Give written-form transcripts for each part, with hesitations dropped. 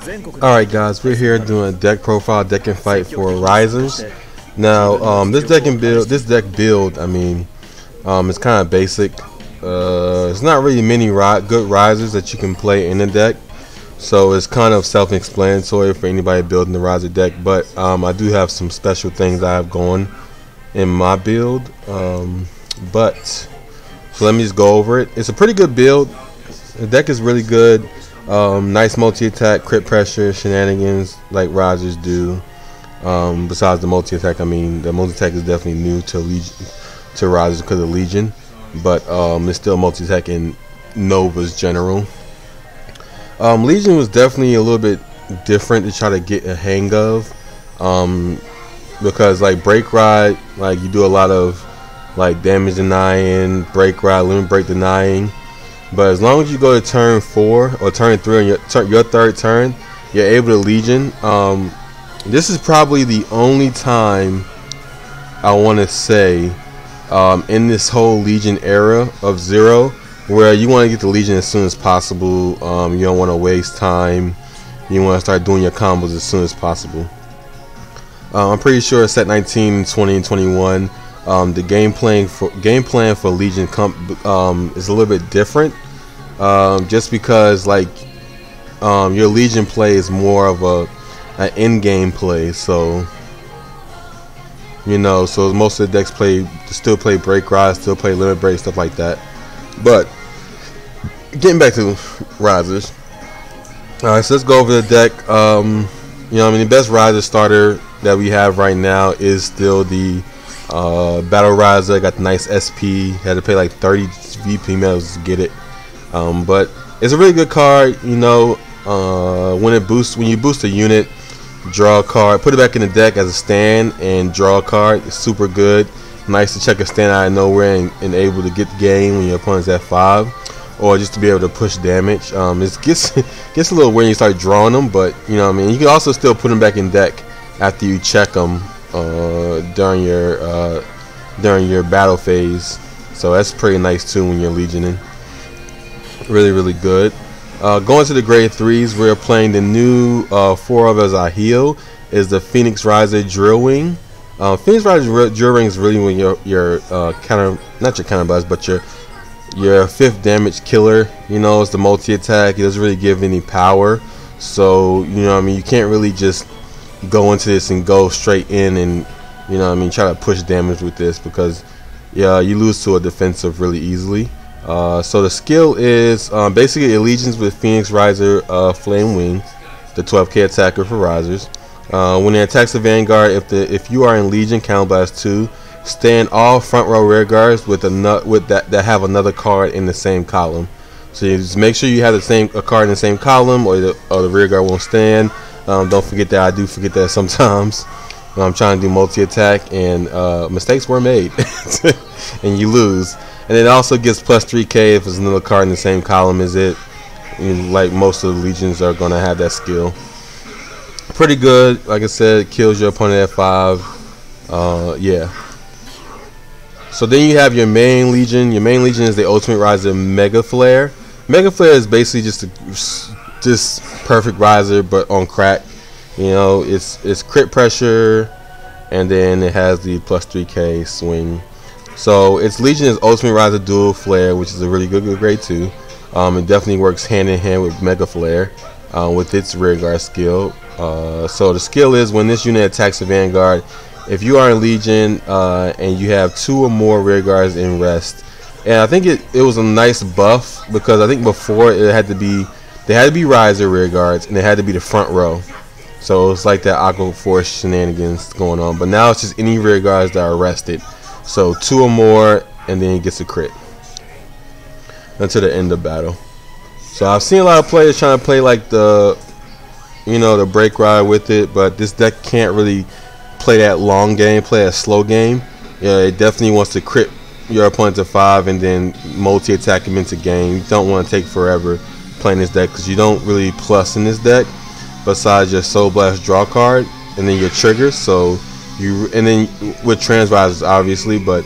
Alright guys, we're here doing a deck profile, deck and fight for Raizers. Now, this deck build, I mean, it's kind of basic. It's not really many good Raizers that you can play in the deck, so it's kind of self-explanatory for anybody building the Raizer deck. But I do have some special things I have going in my build. So let me just go over it. It's a pretty good build. The deck is really good. Nice multi-attack, crit pressure, shenanigans like Raizers do. Besides the multi-attack, I mean, the multi-attack is definitely new to Raizers because of Legion, but it's still multi-attack in Nova's general. Legion was definitely a little bit different to try to get a hang of, because like break ride, like you do a lot of like damage denying, break ride, limit break denying. But as long as you go to turn 4 or turn 3 on your third turn, you're able to Legion. This is probably the only time I want to say in this whole Legion era of Zero where you want to get the Legion as soon as possible. You don't want to waste time. You want to start doing your combos as soon as possible. I'm pretty sure set 19, 20, and 21. The game plan for Legion is a little bit different, just because like your Legion play is more of an in-game play, so you know, so most of the decks still play break ride, still play limit break, stuff like that. But getting back to Raizers, alright, so let's go over the deck. You know, I mean, the best Raizer starter that we have right now is still the Battle Raizer. Got the nice SP. Had to pay like 30 VP medals to get it, but it's a really good card. You know, when you boost a unit, draw a card, put it back in the deck as a stand, and draw a card. It's super good. Nice to check a stand out of nowhere and able to get the game when your opponent's at 5, or just to be able to push damage. It gets a little weird when you start drawing them, but you know what I mean. You can also still put them back in deck after you check them during your battle phase, so that's pretty nice too when you're legioning. Really good. Going to the grade 3s, we're playing the new 4 of as our heal is the Raizer Drillwing. Raizer Drillwing is really when your not your counter blast, but your 5th damage killer. You know, it's the multi attack. It doesn't really give any power, so you know what I mean, you can't really just go into this and go straight in and, you know what I mean, try to push damage with this, because yeah, you lose to a defensive really easily. So the skill is basically allegiance with Raizer Flame Wing, the 12k attacker for Raizers. When it attacks the Vanguard, if you are in Legion Counterblast 2, stand all front row rear guards with that have another card in the same column. So you just make sure you have a card in the same column, or the rear guard won't stand. Don't forget that. I do forget that sometimes. I'm trying to do multi-attack, and mistakes were made, and you lose. And it also gets plus 3k if there's another card in the same column as it. Like most of the Legions are going to have that skill. Pretty good. Like I said, it kills your opponent at 5. Yeah. So then you have your main Legion. Your main Legion is the Ultimate Raizer Mega-Flare. Mega-Flare is basically just perfect Raizer, but on crack. You know, it's crit pressure, and then it has the plus 3k swing. So its Legion is Ultimate Raizer Dual Flare, which is a really good grade 2. It definitely works hand in hand with Mega-Flare with its rear guard skill. So the skill is when this unit attacks a Vanguard, if you are in Legion and you have 2 or more rear guards in rest. And I think it was a nice buff, because I think before they had to be Raizer rear guards, and they had to be the front row. So it's like that Aqua Force shenanigans going on. But now it's just any rear guards that are rested. So 2 or more, and then it gets a crit until the end of battle. So I've seen a lot of players trying to play like the break ride with it, but this deck can't really play that long game, play a slow game. Yeah, it definitely wants to crit your opponent to 5 and then multi-attack him into game. You don't want to take forever playing this deck, because you don't really plus in this deck besides your Soul Blast draw card and then your triggers. So and then with Raizers obviously, but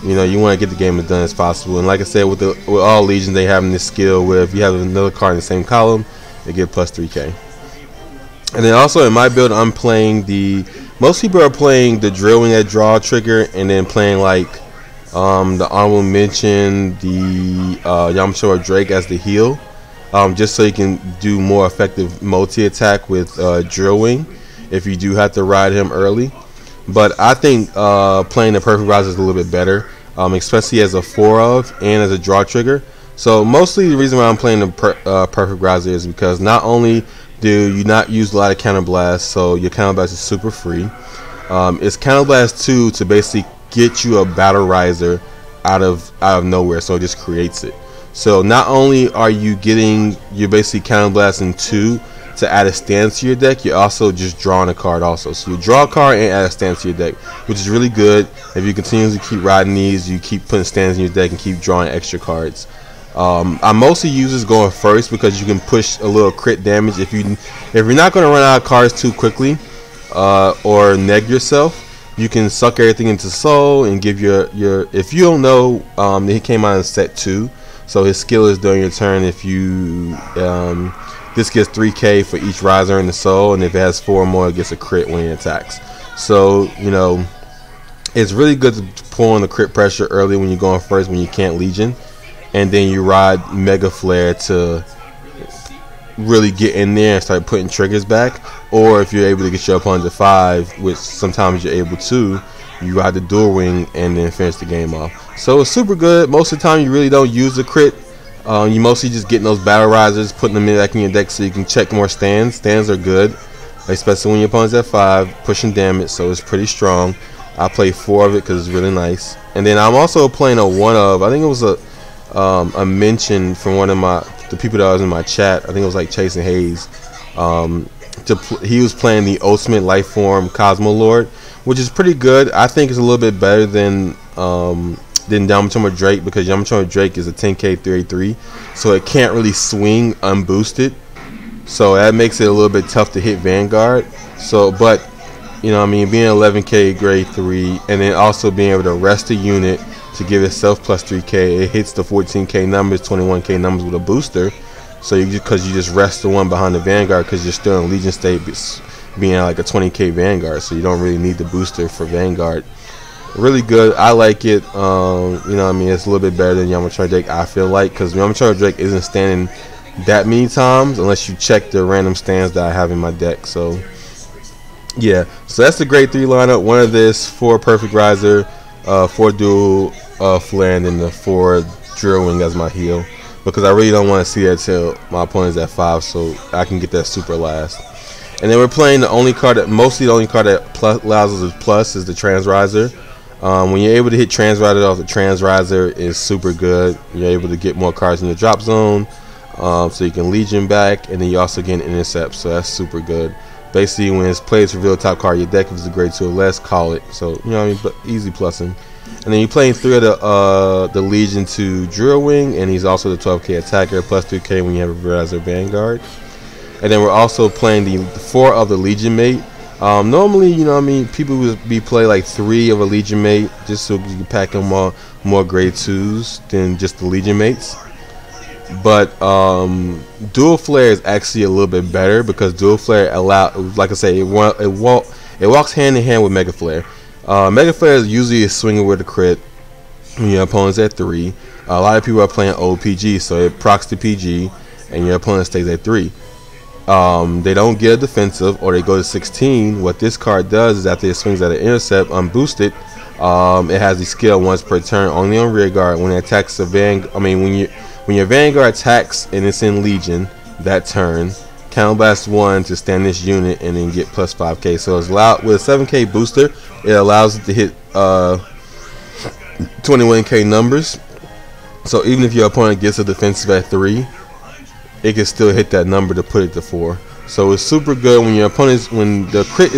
you know, you want to get the game as done as possible. And like I said, with all Legions, they have this skill where if you have another card in the same column, they get plus 3k. And then also in my build, I'm playing most people are playing the Drillwing at draw trigger, and then playing like the honorable mention, the Yamcha Drake as the heal, just so you can do more effective multi-attack with Drillwing if you do have to ride him early. But I think playing the Perfect Raizer is a little bit better, especially as a 4-of and as a draw trigger. So mostly the reason why I'm playing the Perfect Raizer is because not only do you not use a lot of counter blast, so your counter blast is super free. It's counter blast 2 to basically get you a battle Raizer out of nowhere, so it just creates it. So not only are you getting your basically counter blasting 2 to add a stance to your deck, you're also just drawing a card also. So you draw a card and add a stance to your deck, which is really good. If you continuously keep riding these, you keep putting stands in your deck and keep drawing extra cards. I mostly use this going first because you can push a little crit damage if you're not going to run out of cards too quickly or neg yourself. You can suck everything into soul and give your if you don't know, he came out in set 2, so his skill is during your turn. If you this gets 3k for each Raizer in the soul, and if it has 4 or more, it gets a crit when it attacks. So you know, it's really good to pull on the crit pressure early when you're going first, when you can't Legion, and then you ride Mega-Flare to really get in there and start putting triggers back. Or if you're able to get your opponent to 5, which sometimes you're able to, you ride the Drillwing and then finish the game off. So it's super good. Most of the time you really don't use the crit. You mostly just getting those battle Raizers, putting them back in your deck so you can check more stands. Stands are good, especially when your opponent's at 5, pushing damage, so it's pretty strong. I play 4 of it because it's really nice. And then I'm also playing a 1-of, I think it was a mention from one of the people that was in my chat. I think it was like Chasing Hayes. He was playing the Ultimate Lifeform Cosmo Lord, which is pretty good. I think it's a little bit better than Yamcha Drake, because Yamcha Drake is a 10k 383, so it can't really swing unboosted. So that makes it a little bit tough to hit Vanguard. So, but you know, I mean, being 11k grade 3, and then also being able to rest a unit to give itself plus 3k, it hits the 14k numbers, 21k numbers with a booster. So because you just rest the one behind the Vanguard, because you're still in Legion state, being at like a 20k Vanguard, so you don't really need the booster for Vanguard. Really good. I like it. You know what I mean, it's a little bit better than Yamcha Drake, I feel like, because Yamcha Drake isn't standing that many times unless you check the random stands that I have in my deck. So yeah, so that's the grade 3 lineup. 1 of this, 4 Perfect Raizer, 4 dual flare, and then the 4 Drillwing as my heal, because I really don't want to see that till my opponent's at 5, so I can get that super last. And then we're playing the only card that allows us to plus is the Tankraizer. When you're able to hit Tankraizer off the Tankraizer is super good. You're able to get more cards in the drop zone, so you can Legion back, and then you also get an intercept, so that's super good. Basically, when it's played to reveal top card of your deck, if it's a grade 2 or less, call it. So you know what I mean, but easy plussing. And then you're playing 3 of the Legion to Drillwing, and he's also the 12k attacker, plus 3k when you have a Raizer Vanguard. And then we're also playing the 4 of the Legion Mate. Normally, you know what I mean, people would play like 3 of a Legion Mate, just so you can pack in more grade 2s than just the Legion Mates. But dual flare is actually a little bit better, because dual flare like I say, it walks hand in hand with Mega-Flare. Mega-Flare is usually a swinger with a crit when your opponent's at 3. A lot of people are playing old PG, so it procs to PG and your opponent stays at 3. They don't get a defensive, or they go to 16. What this card does is after it swings at an intercept unboosted, it has the skill once per turn only on rear guard. When it attacks a when your Vanguard attacks and it's in Legion that turn, counterblast 1 to stand this unit and then get plus 5k. So it's allowed with a 7k booster. It allows it to hit 21k numbers. So even if your opponent gets a defensive at 3, it can still hit that number to put it to 4. So it's super good when your opponent's when the crit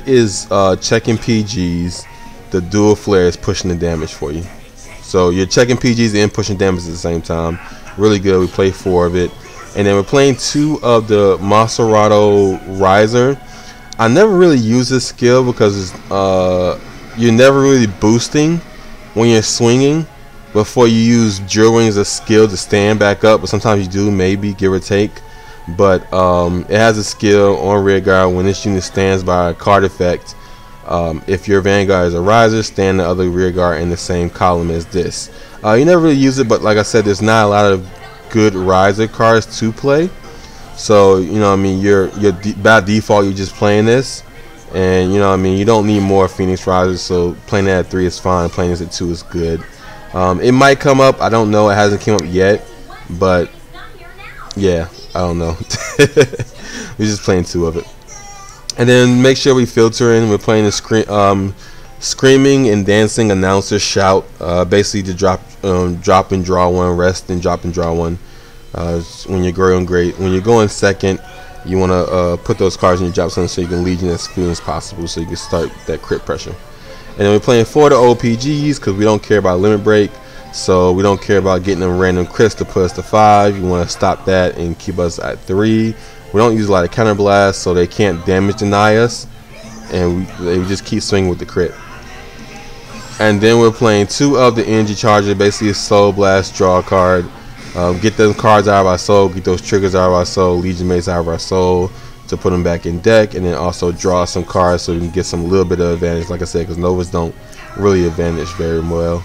is checking PGs, the dual flare is pushing the damage for you. So you're checking PGs and pushing damage at the same time. Really good. We play 4 of it. And then we're playing 2 of the Maserado Raizer. I never really use this skill because you're never really boosting when you're swinging before you use Drillwing as a skill to stand back up. But sometimes you do, maybe, give or take. but it has a skill on rear guard. When this unit stands by a card effect, if your Vanguard is a Raizer, stand the other rear guard in the same column as this. You never really use it, but like I said, there's not a lot of good Raizer cards to play. So you know what I mean, you're by default you're just playing this, and you know what I mean, you don't need more Phoenix Raizers. So playing that at 3 is fine. Playing this at 2 is good. It might come up. I don't know. It hasn't come up yet, but yeah, I don't know. We're just playing 2 of it. And then make sure we filter in. We're playing the screaming and dancing announcer shout. Basically to drop and draw 1, rest and drop and draw 1. When you're going second, you want to put those cards in your drop zone so you can Legion as soon as possible, so you can start that crit pressure. And then we're playing 4 the OPGs because we don't care about limit break, so we don't care about getting them random crits to put us to 5. You want to stop that and keep us at 3. We don't use a lot of counter blasts, so they can't damage deny us, and we just keep swinging with the crit. And then we're playing 2 of the energy charger, basically a soul blast, draw a card, get those cards out of our soul, get those triggers out of our soul, Legion Mates out of our soul, to put them back in deck, and then also draw some cards so we can get some little bit of advantage, like I said, because Novas don't really advantage very well.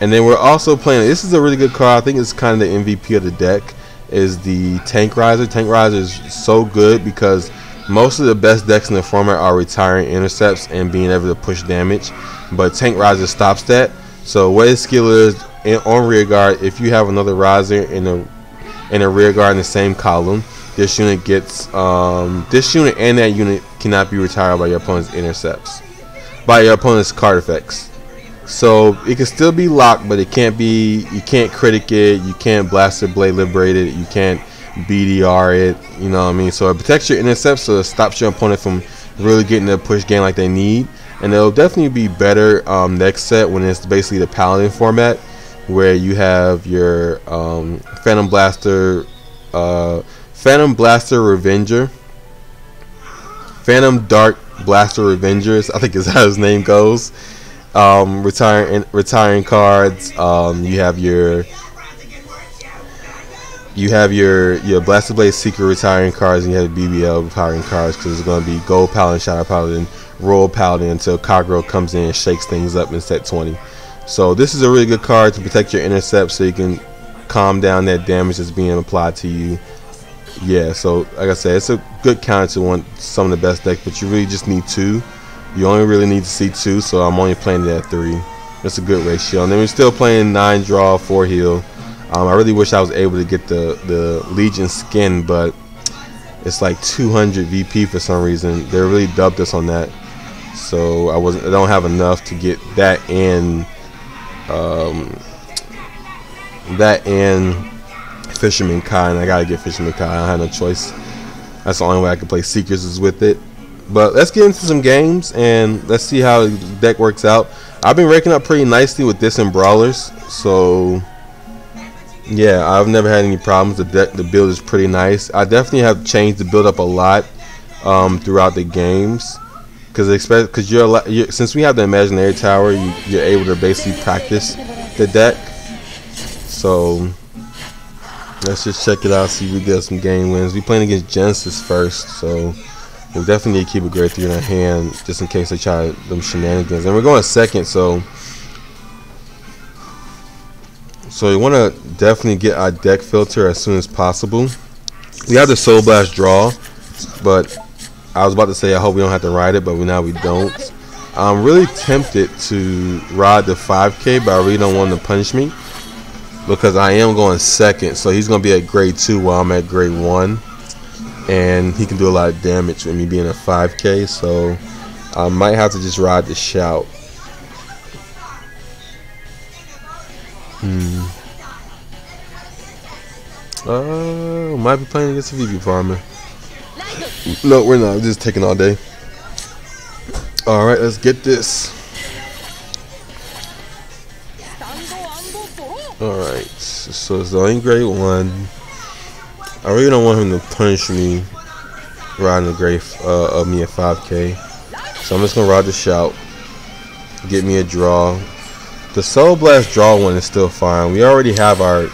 And then we're also playing, this is a really good card, I think it's kind of the MVP of the deck, is the Tankraizer. Tankraizer is so good because most of the best decks in the format are retiring intercepts and being able to push damage, but Tankraizer stops that. So what his skill is on rear guard, if you have another Raizer in a rear guard in the same column, this unit gets this unit and that unit cannot be retired by your opponent's intercepts, by your opponent's card effects. So it can still be locked, but it can't be, you can't critic it, you can't Blaster Blade liberate it, you can't BDR it, you know what I mean? So it protects your intercepts, so it stops your opponent from really getting the push game like they need. And it'll definitely be better next set when it's basically the Paladin format, where you have your Phantom Blaster Revenger, Phantom Dark Blaster Revengers, I think is how his name goes. Retiring cards. You have your Blaster Blade Seeker retiring cards, and you have BBL retiring cards, because it's going to be Gold Paladin, Shadow Paladin, Royal Paladin until Cogro comes in and shakes things up in set 20. So this is a really good card to protect your intercept, so you can calm down that damage that's being applied to you. Yeah, so like I said, it's a good counter to some of the best decks, but you really just need 2. You only really need to see 2, so I'm only playing it at 3. That's a good ratio. And then we're still playing 9 draw, 4 heal. I really wish I was able to get the Legion skin, but it's like 200 VP for some reason. They really dubbed us on that, so I don't have enough to get that and Fisherman Kai, and I gotta get Fisherman Kai. I don't have no choice. That's the only way I can play Seekers is with it. But let's get into some games and let's see how the deck works out. I've been raking up pretty nicely with this and Brawlers, so yeah, I've never had any problems. The build is pretty nice. I definitely have changed the build up a lot throughout the games, because since we have the Imaginary Tower, you're able to basically practice the deck. So let's just check it out, see if we get some game wins. We're playing against Genesis first, so we definitely need to keep a grade 3 in our hand just in case they try them shenanigans. And we're going second, so we want to definitely get our deck filter as soon as possible. We have the Soul Blast draw, but I was about to say I hope we don't have to ride it, but now we don't. I'm really tempted to ride the 5K, but I really don't want him to punish me, because I am going second, so he's going to be at grade 2 while I'm at grade 1. And he can do a lot of damage with me being a 5K, so I might have to just ride the shout. Might be playing against a VP farmer. No, we're not. We're just taking all day. Alright, let's get this. Alright, so it's only grade 1. I really don't want him to punish me riding the grade of me at 5K. So I'm just going to ride the shout. Get me a draw. The Soul Blast draw one is still fine. We already have our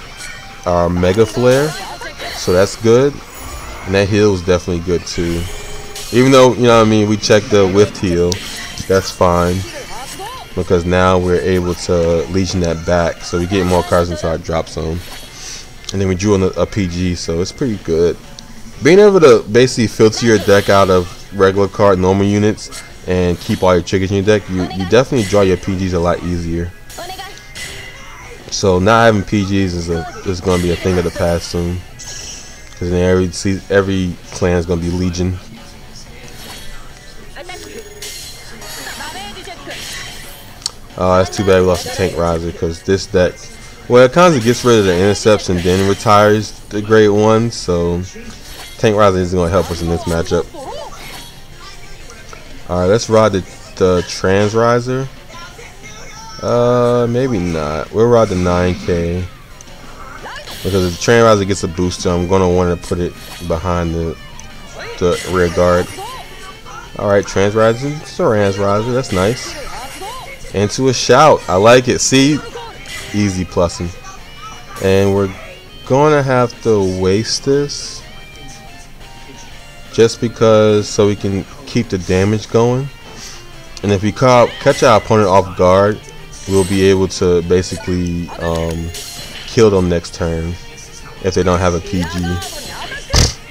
Mega-Flare. so that's good. And that heal was definitely good too. Even though, you know what I mean, we checked the whiffed heal, that's fine. Because now we're able to Legion that back, so we get more cards into our drop zone. And then we drew on a PG, so it's pretty good. Being able to basically filter your deck out of regular card normal units and keep all your triggers in your deck, you definitely draw your PGs a lot easier. So not having PGs is going to be a thing of the past soon. Because then every clan is going to be Legion. Oh, that's too bad we lost the Tankraizer, because this deck, well, it kind of gets rid of the intercepts and then retires the great one. So Tankraizer isn't going to help us in this matchup. Alright, let's ride the Tankraizer. Maybe not. We'll ride the 9K. Because if the Tankraizer gets a booster, I'm going to want to put it behind the rear guard. Alright, Tankraizer. It's a Tankraizer. That's nice. Into a shout. I like it. See? Easy plussing. And we're going to have to waste this. Just because, so we can keep the damage going. And if we catch our opponent off guard, we'll be able to basically kill them next turn if they don't have a PG.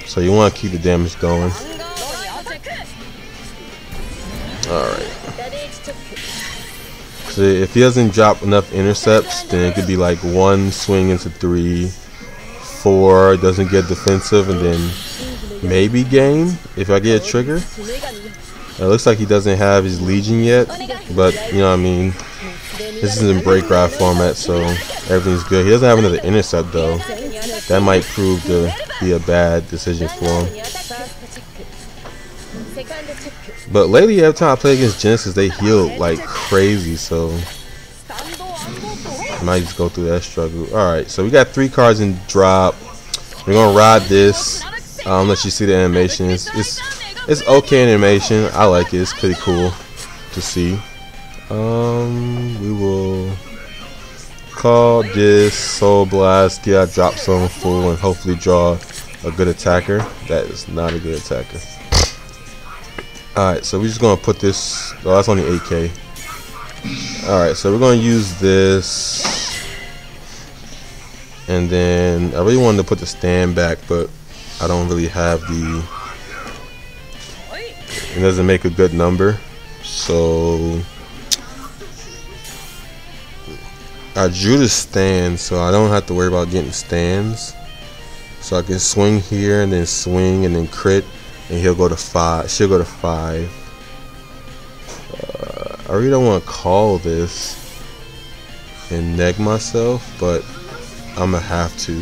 So you want to keep the damage going. Alright. So if he doesn't drop enough intercepts, then it could be like 1 swing into 3, 4, doesn't get defensive, and then maybe game if I get a trigger. It looks like he doesn't have his Legion yet, but you know what I mean, this is in break ride format, so everything's good. He doesn't have another intercept though. That might prove to be a bad decision for him. But lately, every time I play against Genesis, they heal like crazy, so I might just go through that struggle. Alright, so we got 3 cards in drop. We're gonna ride this. Let you see the animation. It's okay animation. I like it. It's pretty cool to see. We will call this Soul Blast, get our drop zone full, and hopefully draw a good attacker. That is not a good attacker. Alright, so we're just gonna put this. Oh, that's only 8K. Alright, so we're gonna use this. And then I really wanted to put the stand back, but I don't really have the. It doesn't make a good number, so I drew the stand, so I don't have to worry about getting stands. So I can swing here and then swing and then crit, and he'll go to 5. She'll go to 5. I really don't want to call this and neg myself, but I'm gonna have to.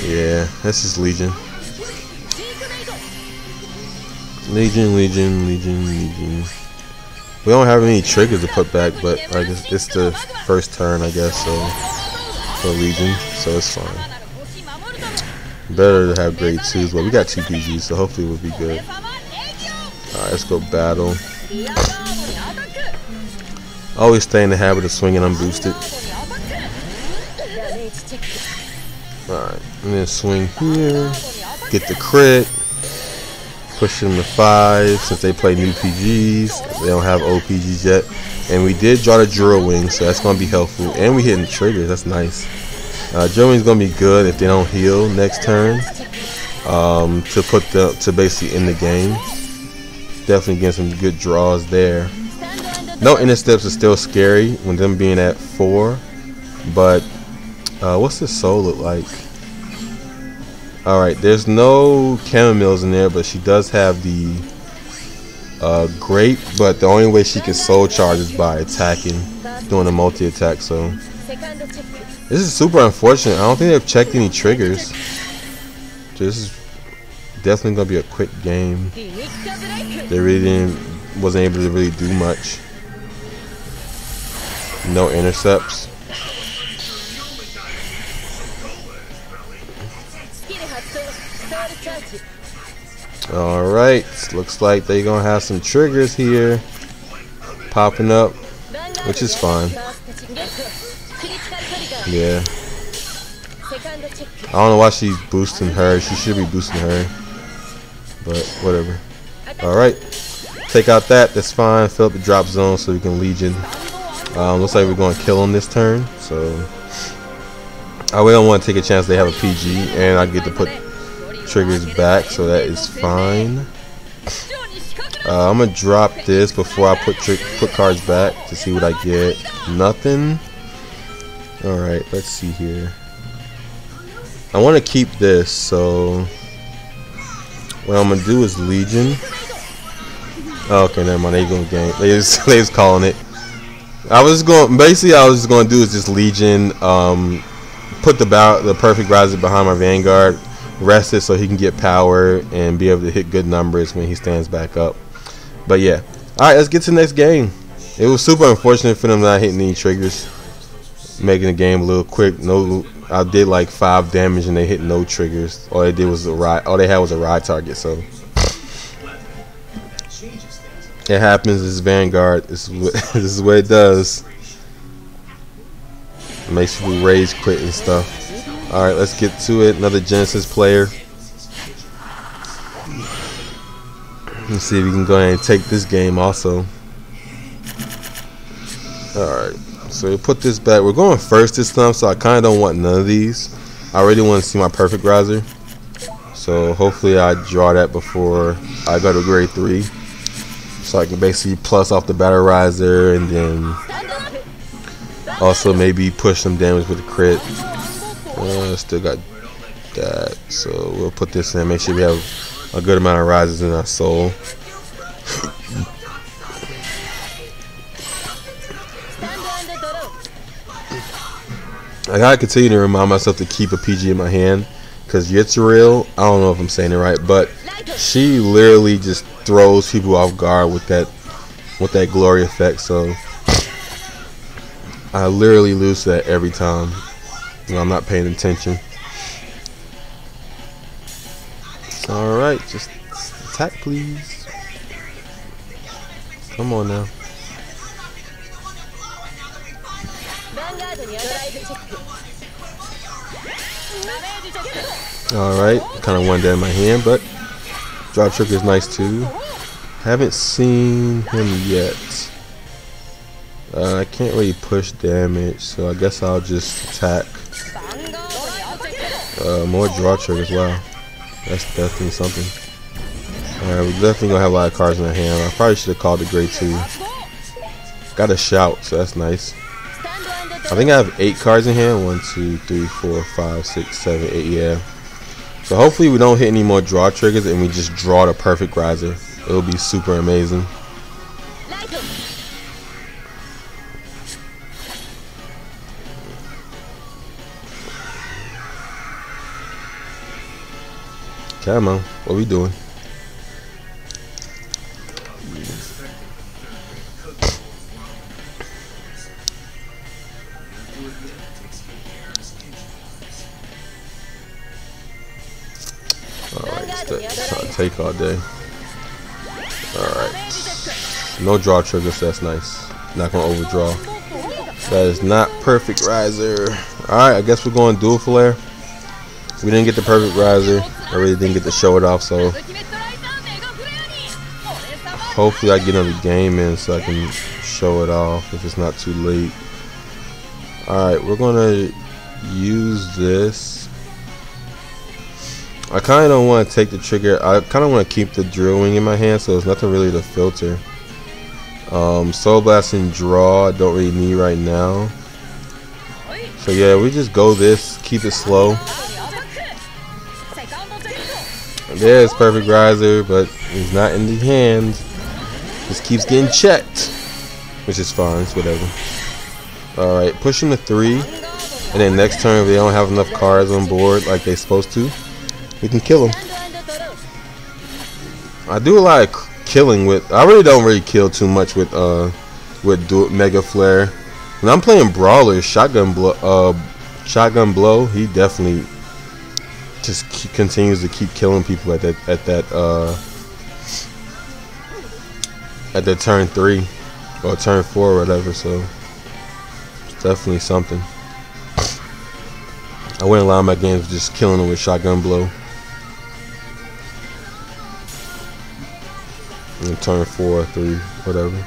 Yeah, this is Legion. Legion. We don't have any triggers to put back, but I guess it's the first turn, I guess, so for Legion, so it's fine. Better to have grade 2s, but we got 2 PGs, so hopefully we'll be good. Alright, let's go battle. Always stay in the habit of swinging unboosted. Alright, and then swing here, get the crit. Push them to 5 since they play new PGs. They don't have old PGs yet. And we did draw the Drillwing, so that's going to be helpful. And we hitting triggers. That's nice. Drillwing's going to be good if they don't heal next turn. To basically end the game. Definitely getting some good draws there. No intercepts is still scary when them being at 4. But what's the soul look like? Alright, there's no chamomiles in there, but she does have the grape, but the only way she can soul charge is by attacking, doing a multi-attack, so this is super unfortunate. I don't think they've checked any triggers. This is definitely going to be a quick game. They really wasn't able to really do much. No intercepts. Alright, looks like they're gonna have some triggers here popping up, which is fine. Yeah. I don't know why she's boosting her. She should be boosting her, but whatever. Alright, take out that. That's fine. Fill up the drop zone so we can Legion. Looks like we're going to kill him this turn, so we don't want to take a chance they have a PG, and I get to put triggers back, so that is fine. I'm gonna drop this before I put cards back to see what I get. Nothing. Alright, let's see here. I want to keep this, so what I'm gonna do is Legion. Oh, okay, never mind. They gonna game. They was calling it. I was just gonna do is just Legion. Put the perfect Raizer behind my Vanguard. Rest it so he can get power and be able to hit good numbers when he stands back up. But yeah, all right, let's get to the next game. It was super unfortunate for them not hitting any triggers, making the game a little quick. No, I did like 5 damage and they hit no triggers. All they did was all they had was a ride target. So it happens. This is Vanguard. This is what it does. It makes people rage quit and stuff. All right, let's get to it. Another Genesis player. Let's see if we can go ahead and take this game also. Alright, so we'll put this back. We're going first this time, so I kind of don't want none of these. I really want to see my perfect Raizer. So hopefully I draw that before I go to grade 3. So I can basically plus off the battle Raizer and then also maybe push some damage with the crit. Still got that. So we'll put this in. Make sure we have a good amount of Raizers in our soul. I gotta continue to remind myself to keep a PG in my hand, because Yitzreal, I don't know if I'm saying it right, but she literally just throws people off guard with that glory effect. So I literally lose that every time when I'm not paying attention. Alright, just attack please. Come on now. Alright, kind of wanted that in my hand, but drop trigger is nice too. Haven't seen him yet. I can't really push damage, so I guess I'll just attack. More draw triggers, wow. That's definitely something. Alright, we're definitely gonna have a lot of cards in our hand. I probably should have called it grade 2. Got a shout, so that's nice. I think I have 8 cards in hand. 1, 2, 3, 4, 5, 6, 7, 8, yeah. So hopefully we don't hit any more draw triggers and we just draw the perfect Raizer. It'll be super amazing. Come on, what we doing? Alright, it's trying to take all day. Alright. No draw triggers, that's nice. Not gonna overdraw. That is not perfect Raizer. Alright, I guess we're going dual flare. We didn't get the perfect Raizer. I really didn't get to show it off, so hopefully I get another game in so I can show it off if it's not too late. Alright, we're gonna use this. I kinda don't want to take the trigger. I kinda want to keep the Drillwing in my hand, so there's nothing really to filter. Soul Blast and draw I don't really need right now. So yeah, we just go this, keep it slow. There's perfect Raizer, but he's not in the hand. Just keeps getting checked, which is fine. It's whatever. All right, push him to 3, and then next turn if they don't have enough cards on board like they're supposed to, we can kill him. I do a lot of killing with. I really don't kill too much with Mega-Flare. When I'm playing brawlers, shotgun blow, he definitely just continues to keep killing people at that turn 3 or turn 4 or whatever. So it's definitely something. I win a lot of my games with just killing them with shotgun blow. And turn 4 or 3, whatever.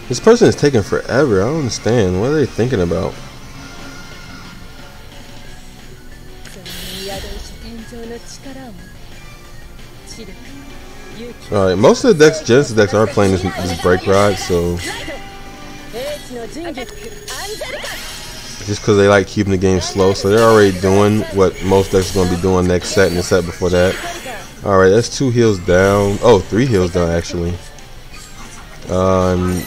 This person is taking forever. I don't understand. What are they thinking about? Alright, most of the decks, Genesis decks, are playing this break rod, so just because they like keeping the game slow, so they're already doing what most decks are going to be doing next set and the set before that. Alright, that's 2 heals down. Oh, 3 heals down actually. One's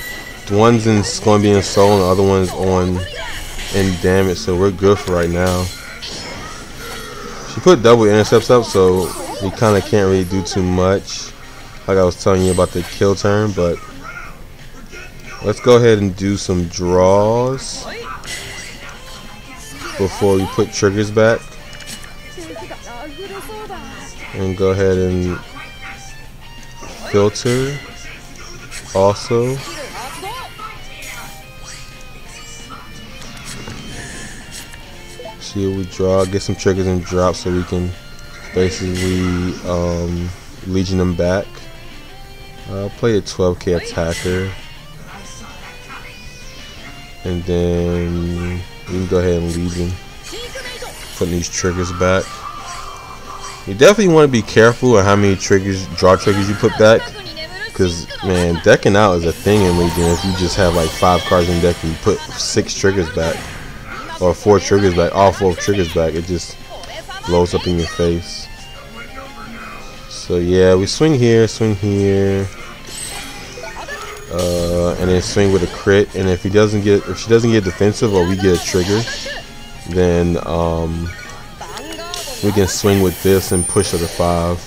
going to be in soul and the other one's on in damage, so we're good for right now. She put double intercepts up, so we kind of can't really do too much, like I was telling you about the kill turn. But let's go ahead and do some draws before we put triggers back, and go ahead and filter also. See what we draw, get some triggers and drops so we can basically Legion them back. I'll play a 12k attacker, and then we can go ahead and Legion, putting these triggers back. You definitely want to be careful of how many draw triggers you put back, because man, decking out is a thing in Legion. If you just have like 5 cards in deck and you put 6 triggers back, or 4 triggers back, all 4 triggers back, it just blows up in your face. So yeah, we swing here, and then swing with a crit. And if she doesn't get defensive, or we get a trigger, then we can swing with this and push her to 5.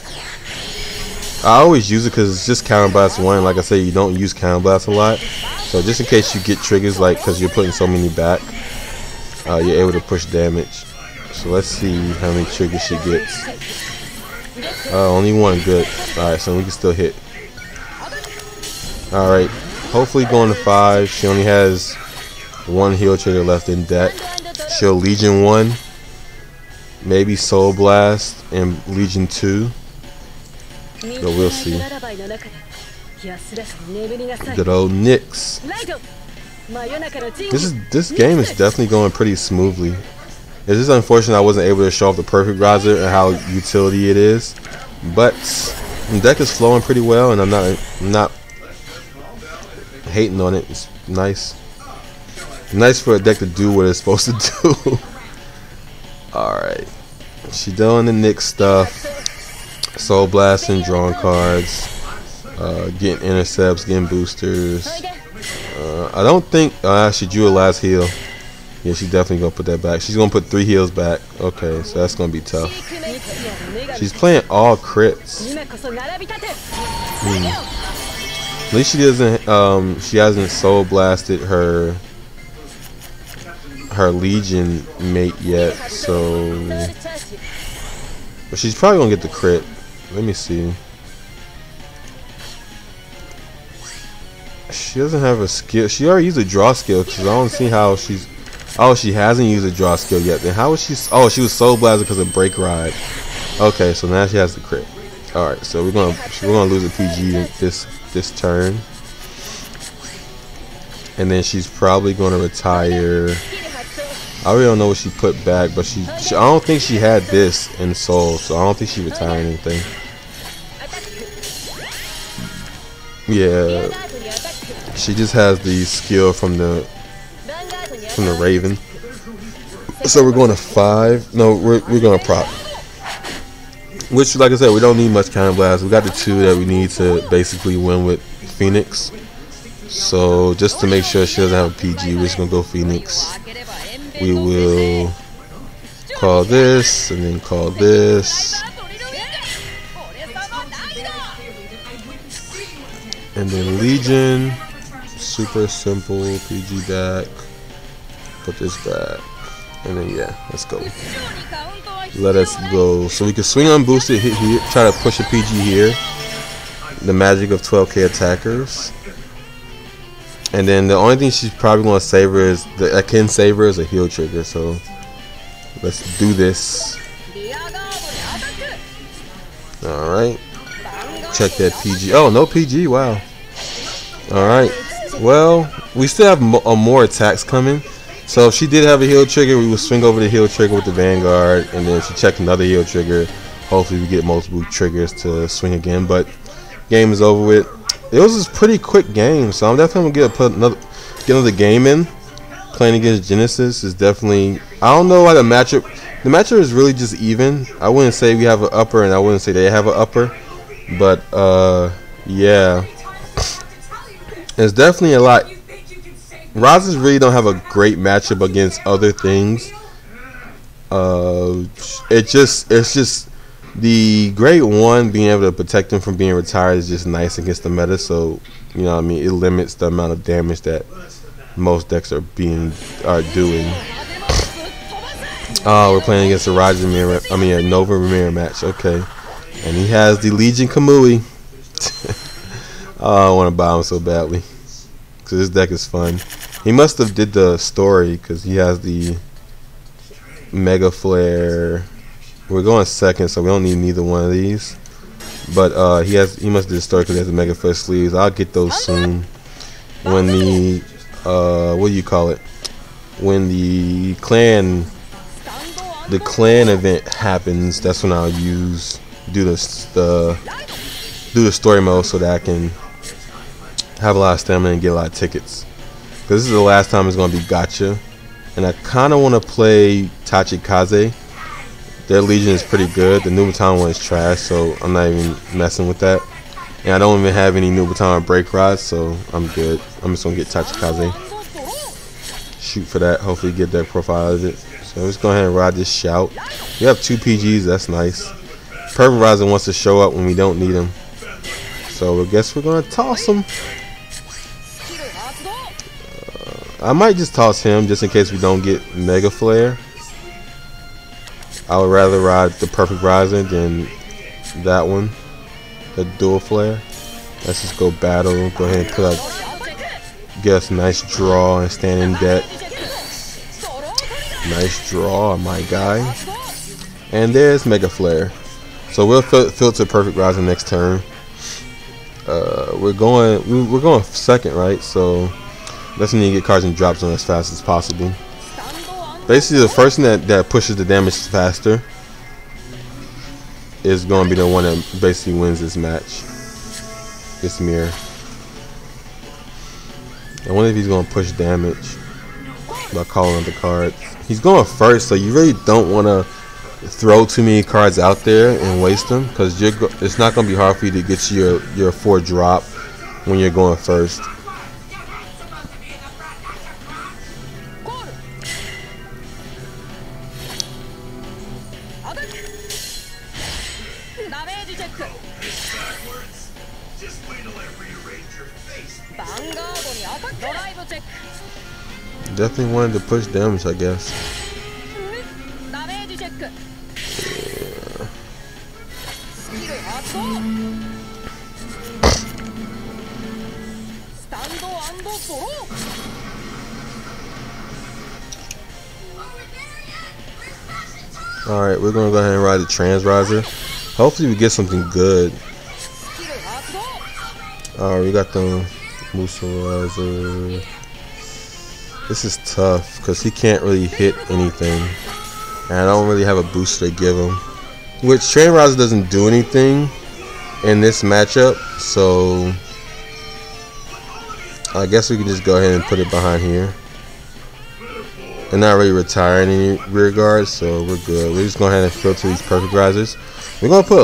I always use it because it's just counter blast 1. Like I say, you don't use counter blast a lot, so just in case you get triggers, like because you're putting so many back, you're able to push damage. So let's see how many triggers she gets. Only 1, good. Alright, so we can still hit. Alright, hopefully going to 5. She only has 1 heal trigger left in deck. She'll Legion 1, maybe Soul Blast, and Legion 2. But we'll see. Good old Nyx. This game is definitely going pretty smoothly. It's just unfortunate I wasn't able to show off the perfect Raizer and how utility it is, but the deck is flowing pretty well, and I'm not hating on it. It's nice for a deck to do what it's supposed to do. Alright, she doing the Nyx stuff, soul blasting, drawing cards, getting intercepts, getting boosters. I don't think she drew a last heal. Yeah, she's definitely gonna put that back. She's gonna put 3 heals back. Okay, so that's gonna be tough. She's playing all crits. At least she doesn't. She hasn't soul blasted her Legion Mate yet. So, but she's probably gonna get the crit. Let me see. She doesn't have a skill. She already used a draw skill, because I don't see how she's. Oh, she hasn't used a draw skill yet. Then how was she? Oh, she was soul blasted because of break ride. Okay, so now she has the crit. All right, so we're gonna lose a PG this turn, and then she's probably gonna retire. I really don't know what she put back, but she I don't think she had this in soul, so I don't think she retired anything. Yeah, she just has the skill from the Raven. So we're going to 5. No, we're going to prop. Which, like I said, we don't need much counter blast. We got the 2 that we need to basically win with Phoenix. So just to make sure she doesn't have a PG, we're just going to go Phoenix. We will call this and then call this. And then Legion. Super simple. PG back. Put this back, and then yeah, let's go. Let us go. So we can swing unboosted, hit here, try to push a PG here. The magic of 12k attackers. And then the only thing she's probably going to save her is that can save her is a heal trigger. So let's do this. All right. Check that PG. Oh, no PG. Wow. All right. Well, we still have more attacks coming. So if she did have a heal trigger, we would swing over the heal trigger with the Vanguard, and then if she checked another heal trigger, hopefully we get multiple triggers to swing again. But game is over with. It was a pretty quick game, so I'm definitely gonna get another game in. Playing against Genesis is definitely, I don't know why the matchup. The matchup is really just even. I wouldn't say we have an upper, and I wouldn't say they have an upper, but yeah, it's definitely a lot. Raizers really don't have a great matchup against other things. It's just the grade 1 being able to protect them from being retired is just nice against the meta. So you know what I mean, it limits the amount of damage that most decks are doing. Oh, we're playing against a a Nova Mirror match. Okay, and he has the Legion Kamui. Oh, I want to buy him so badly because this deck is fun. He must have did the story because he has the Mega-Flare. We're going second, so we don't need neither one of these. But he must do the story because he has the Mega-Flare sleeves. I'll get those soon. When the what do you call it? When the clan event happens, that's when I'll do the story mode so that I can have a lot of stamina and get a lot of tickets. Because this is the last time it's going to be gacha, and I kind of want to play Tachikaze. Their Legion is pretty good. The Nubatama one is trash, so I'm not even messing with that. And I don't even have any Nubatama break rods, so I'm good. I'm just going to get Tachikaze. Shoot for that. Hopefully get their profile out of it. So let's go ahead and ride this shout. We have 2 PGs. That's nice. Perfect Raizer wants to show up when we don't need him. So I guess we're going to toss him. I might just toss him just in case we don't get Mega-Flare. I would rather ride the Perfect Raizer than that one, the Dual Flare. Let's just go battle. Go ahead and put up, get us a nice draw and stand in deck. Nice draw, my guy. And there's Mega-Flare. So we'll filter Perfect Raizer next turn. We're going second, right? So let's need to get cards and drops on as fast as possible. Basically, the person that pushes the damage faster is going to be the one that basically wins this match. This mirror. I wonder if he's going to push damage by calling out the cards. He's going first, so you really don't want to throw too many cards out there and waste them, because it's not going to be hard for you to get your 4 drop when you're going first. Definitely wanted to push damage, I guess. Alright, we're gonna go ahead and ride the Tankraizer. Hopefully we get something good. Alright, we got the Raizer. This is tough because he can't really hit anything, and I don't really have a boost to give him. Which Tankraizer doesn't do anything in this matchup, so I guess we can just go ahead and put it behind here. And not really retire any rear guards, so we're good. We're just going ahead and filter these Perfect Raizers. We're gonna put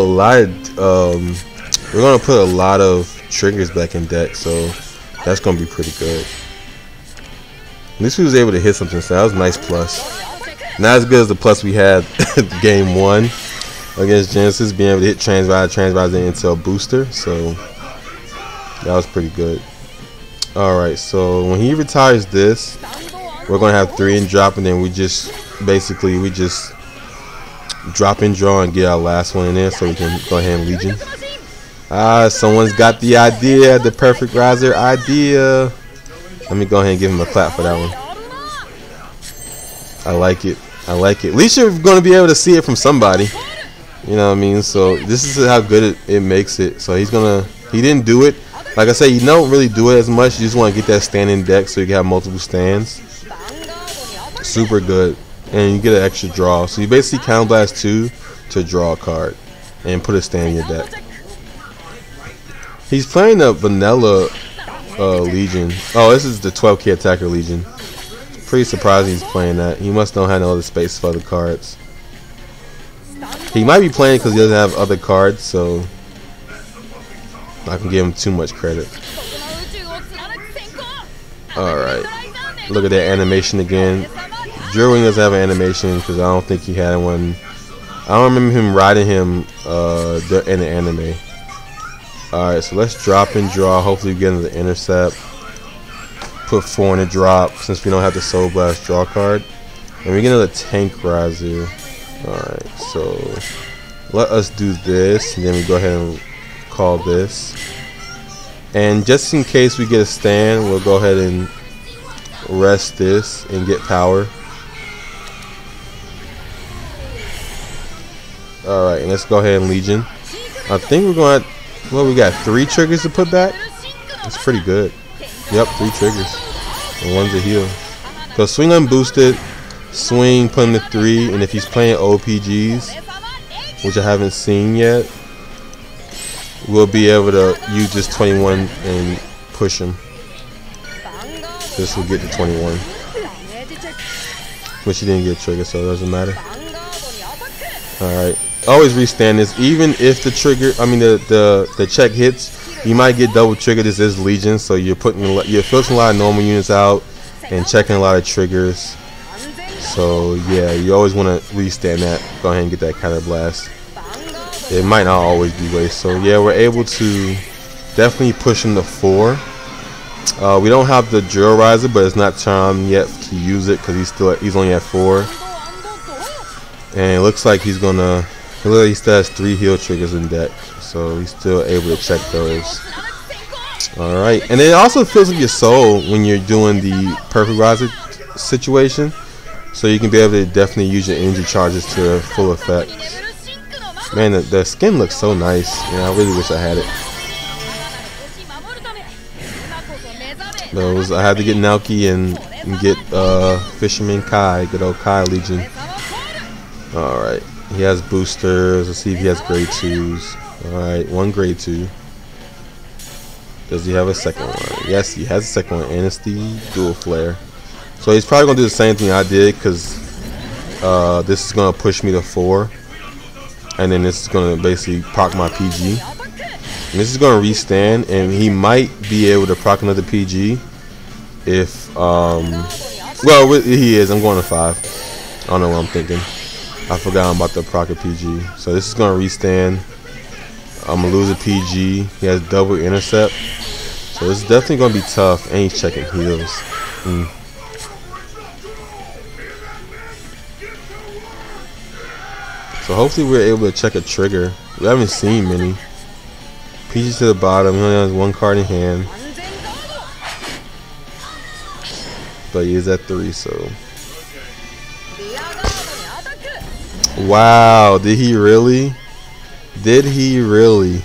a lot of triggers back in deck, so that's gonna be pretty good. At least we was able to hit something, so that was a nice plus. Not as good as the plus we had game 1 against Genesis, being able to hit Tankraizer into a booster, so that was pretty good. Alright, so when he retires this, we're gonna have 3 and drop, and then we just drop and draw and get our last one in there so we can go ahead and Legion. Ah, someone's got the idea, the Perfect Raizer idea. Let me go ahead and give him a clap for that one. I like it. I like it. At least you're going to be able to see it from somebody. You know what I mean? So this is how good it makes it. So he's going to, he didn't do it. Like I said, you don't really do it as much. You just want to get that standing deck so you can have multiple stands. Super good. And you get an extra draw. So you basically Counter Blast 2 to draw a card and put a stand in your deck. He's playing the vanilla Legion. Oh, this is the 12k attacker Legion. Pretty surprising he's playing that. He must not have no other space for other cards. He might be playing because he doesn't have other cards, so I can give him too much credit. Alright. Look at that animation again. Drillwing doesn't have an animation because I don't think he had one. I don't remember him riding him in the anime. Alright, so let's drop and draw. Hopefully we get into the intercept. Put 4 in the drop since we don't have the Soul Blast draw card. And we get another Tankraizer. Alright, so let us do this. And then we go ahead and call this. And just in case we get a stand, we'll go ahead and rest this and get power. Alright, and let's go ahead and Legion. I think we're going to, well, we got 3 triggers to put back. That's pretty good. Yep, 3 triggers. And 1's a heal. So swing unboosted, swing, put him to 3, and if he's playing OPGs, which I haven't seen yet, we'll be able to use this 21 and push him. This will get to 21. Which he didn't get triggered, so it doesn't matter. Alright. Always restand this, even if the trigger, I mean the check hits, you might get double triggered. This is Legion, so you're filtering a lot of normal units out and checking a lot of triggers. So yeah, you always want to restand that. Go ahead and get that Counter Blast. It might not always be waste. So yeah, we're able to definitely push him to 4. We don't have the Drill Raizer, but it's not time yet to use it because he's only at 4. And it looks like he's gonna. It looks like he still has 3 heal triggers in deck, so he's still able to check those. All right, and it also fills up your soul when you're doing the perfect Raizer situation, so you can be able to definitely use your energy charges to full effect. Man, the skin looks so nice. Yeah, I really wish I had it. Those I had to get Naoki and get Fisherman Kai, good old Kai Legion. All right. He has boosters. Let's see if he has grade 2s. Alright, 1 grade 2. Does he have a second one? Yes, he has a second one, and it's the dual flare. So he's probably going to do the same thing I did, because this is going to push me to 4. And then this is going to basically proc my PG. And this is going to restand, and he might be able to proc another PG if, well, he is. I'm going to 5. I don't know what I'm thinking. I forgot about the proc PG. So this is going to restand. I'm going to lose a PG. He has double intercept. So it's definitely going to be tough. And he's checking heals. So hopefully we're able to check a trigger. We haven't seen many. PG to the bottom. He only has 1 card in hand. But he is at 3, so. Wow, did he really? Did he really?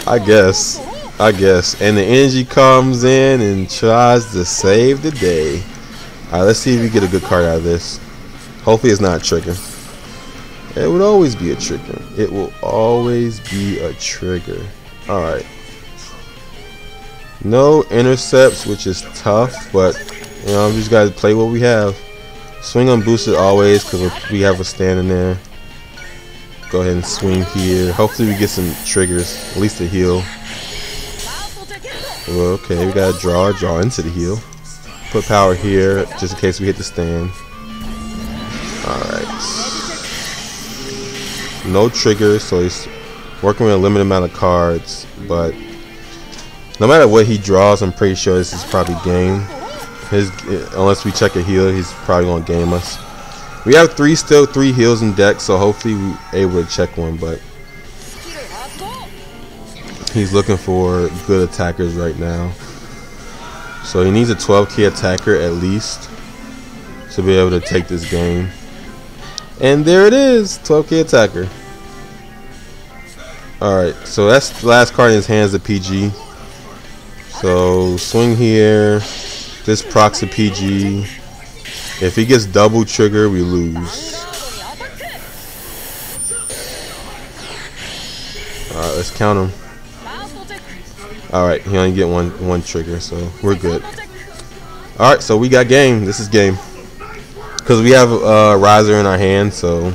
I guess. And the energy comes in and tries to save the day. Alright, let's see if we get a good card out of this. Hopefully it's not a trigger. It would always be a trigger. It will always be a trigger. Alright. No intercepts, which is tough, but you know, we just gotta play what we have. Swing unboosted always, because we have a stand in there. Go ahead and swing here. Hopefully we get some triggers, at least a heal. Well, okay, we gotta draw into the heal. Put power here, just in case we hit the stand. Alright. No triggers, so he's working with a limited amount of cards, but no matter what he draws, I'm pretty sure this is probably game. Unless we check a heal, he's probably gonna game us. We have still three heals in deck, so hopefully we're able to check one, but he's looking for good attackers right now. So he needs a 12k attacker at least to be able to take this game. And there it is, 12k attacker. Alright, so that's the last card in his hands, the PG. So swing here. This procs a PG. If he gets double trigger, we lose. Alright, let's count him. Alright, he only get one trigger, so we're good. Alright, so we got game. This is game. Because we have Raizer in our hand, so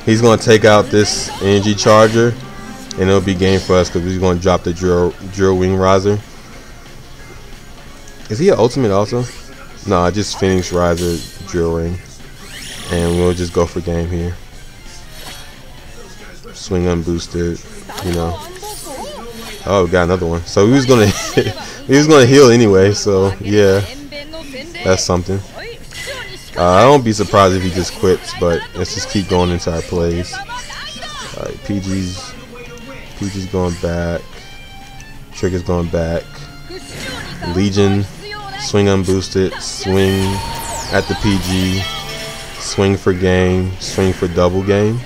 he's going to take out this energy charger, and it'll be game for us because he's going to drop the Drillwing Raizer. Is he an ultimate also? No, I just finished Raizer Drillwing, and we'll just go for game here. Swing unboosted, you know. Oh, we got another one. So he was gonna he was gonna heal anyway. So yeah, that's something. I won't be surprised if he just quits, but let's just keep going into our plays. Alright, PG's going back. Trigger's going back. Legion, swing unboosted, swing at the PG, swing for game, swing for double game.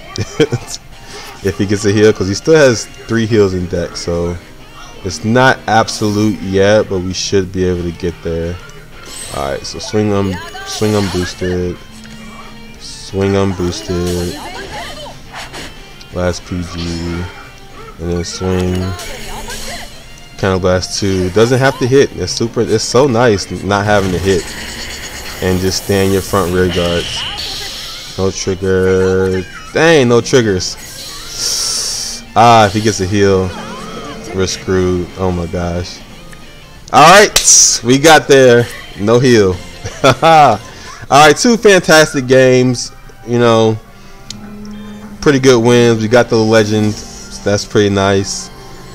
If he gets a heal, because he still has 3 heals in deck, so it's not absolute yet, but we should be able to get there. Alright, so swing unboosted, swing unboosted, last PG, and then swing, counter blast 2. Doesn't have to hit. It's so nice not having to hit and just stay in your front rear guards. No trigger. Dang, no triggers. If he gets a heal, we're screwed. Oh my gosh. Alright, we got there. No heal. Alright, 2 fantastic games. You know, pretty good wins. We got the legend. That's pretty nice.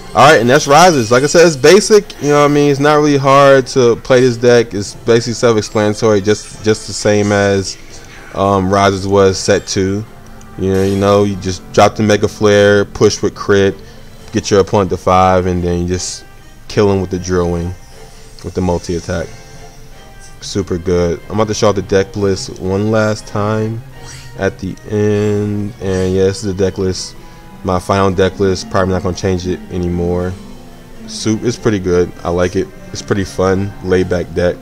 Alright, and that's Raizer's. Like I said, it's basic. You know what I mean? It's not really hard to play this deck. It's basically self-explanatory. Just the same as Raizer's was set 2. You know, you just drop the Mega-Flare, push with crit, get your opponent to 5, and then you just kill him with the Drillwing, with the multi-attack. Super good. I'm about to show out the deck list one last time at the end. And yeah, this is the deck list. My final deck list. Probably not going to change it anymore. It's pretty good. I like it. It's pretty fun. Laid back deck.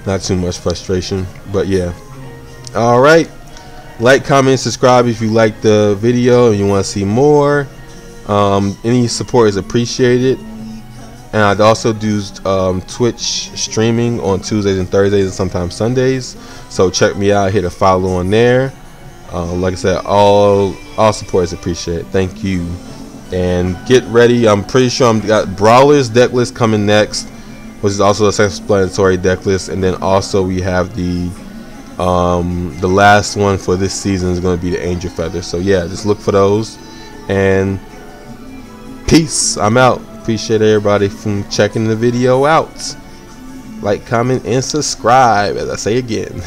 Not too much frustration. But yeah. Alright, like, comment, subscribe if you like the video and you want to see more. Any support is appreciated. And I'd also do Twitch streaming on Tuesdays and Thursdays and sometimes Sundays, so check me out, hit a follow on there. Like I said, all support is appreciated. Thank you. And get ready. I'm pretty sure I'm got Brawler's deck list coming next, which is also a self-explanatory deck list. And then also we have the last one for this season is going to be the Angel Feather. So yeah, just look for those. And peace. I'm out. Appreciate everybody from checking the video out. Like, comment, and subscribe, as I say again.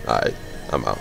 Alright, I'm out.